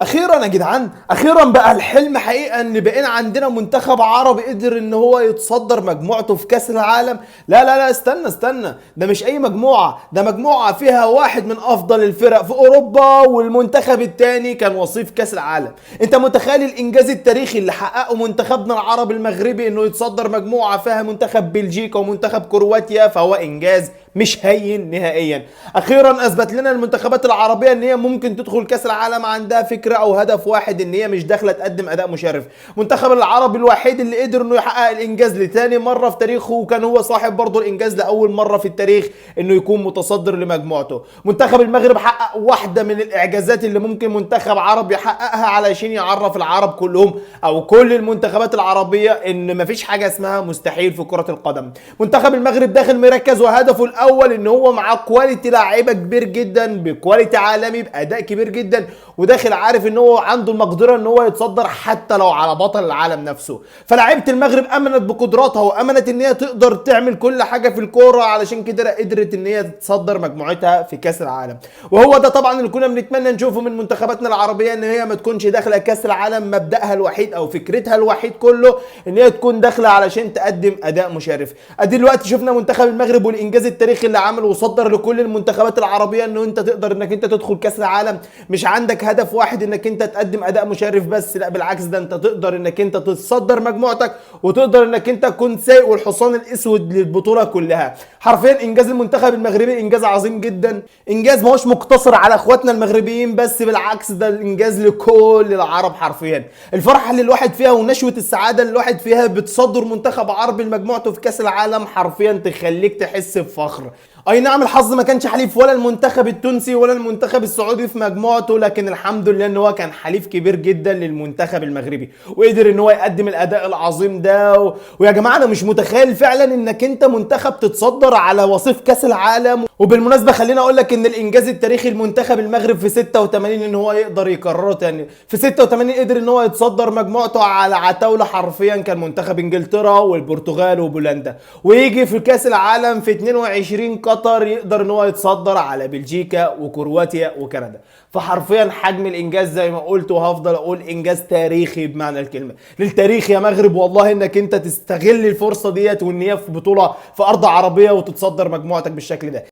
اخيرا يا جدعان، اخيرا بقى الحلم حقيقه ان بقينا عندنا منتخب عربي قدر ان هو يتصدر مجموعته في كاس العالم. لا استنى، ده مش اي مجموعه، ده مجموعه فيها واحد من افضل الفرق في اوروبا والمنتخب التاني كان وصيف كاس العالم. انت متخيل الانجاز التاريخي اللي حققه منتخبنا العربي المغربي انه يتصدر مجموعه فيها منتخب بلجيكا ومنتخب كرواتيا؟ فهو انجاز مش هين نهائيا. اخيرا اثبت لنا المنتخبات العربيه ان هي ممكن تدخل كاس العالم عندها فكره او هدف واحد، ان هي مش داخله تقدم اداء مشرف. منتخب العربي الوحيد اللي قدر انه يحقق الانجاز لتاني مره في تاريخه، وكان هو صاحب برضه الانجاز لاول مره في التاريخ انه يكون متصدر لمجموعته. منتخب المغرب حقق واحده من الاعجازات اللي ممكن منتخب عربي يحققها علشان يعرف العرب كلهم او كل المنتخبات العربيه ان مفيش حاجه اسمها مستحيل في كره القدم. منتخب المغرب داخل مركز وهدفه الاول ان هو معاه كواليتي لاعيبه كبير جدا بكواليتي عالمي باداء كبير جدا، وداخل عارف ان هو عنده المقدره ان هو يتصدر حتى لو على بطل العالم نفسه. فلاعيبه المغرب امنت بقدراتها وامنت ان هي تقدر تعمل كل حاجه في الكوره، علشان كده قدرت ان هي تتصدر مجموعتها في كاس العالم. وهو ده طبعا اللي كنا بنتمنى نشوفه من منتخباتنا العربيه، ان هي ما تكونش داخله كاس العالم مبداها الوحيد او فكرتها الوحيد كله ان هي تكون داخله علشان تقدم اداء مشرف. ادي دلوقتي شفنا منتخب المغرب والانجاز التاريخي اللي عمله وصدر لكل المنتخبات العربيه انه انت تقدر انك انت تدخل كاس العالم. مش عندك هدف واحد انك انت تقدم اداء مشرف بس، لا بالعكس، ده انت تقدر انك انت تتصدر مجموعتك وتقدر انك انت تكون سايق والحصان الاسود للبطوله كلها. حرفيا انجاز المنتخب المغربي انجاز عظيم جدا، انجاز ما هوش مقتصر على اخواتنا المغربيين بس، بالعكس ده الانجاز لكل العرب. حرفيا الفرحه اللي الواحد فيها ونشوه السعاده اللي الواحد فيها بتصدر منتخب عربي لمجموعته في كاس العالم حرفيا تخليك تحس بفخر. اي نعم الحظ ما كانش حليف ولا المنتخب التونسي ولا المنتخب السعودي في مجموعته، لكن الحمد لله ان هو كان حليف كبير جدا للمنتخب المغربي وقدر ان هو يقدم الاداء العظيم ده ويا جماعه انا مش متخيل فعلا انك انت منتخب تتصدر على وصيف كاس العالم. وبالمناسبه خليني اقول لك ان الانجاز التاريخي المنتخب المغرب في 86 ان هو يقدر يكرره تاني. في 86 قدر ان هو يتصدر مجموعته على عتاوله، حرفيا كان منتخب انجلترا والبرتغال وبولندا، ويجي في كاس العالم في 22 قطر يقدر ان هو يتصدر على بلجيكا وكرواتيا وكندا. فحرفيا حجم الانجاز زي ما قلت وهفضل اقول انجاز تاريخي بمعنى الكلمه. للتاريخ يا مغرب والله انك انت تستغل الفرصه ديت وان هي في بطوله في ارض عربيه وتتصدر مجموعتك بالشكل ده.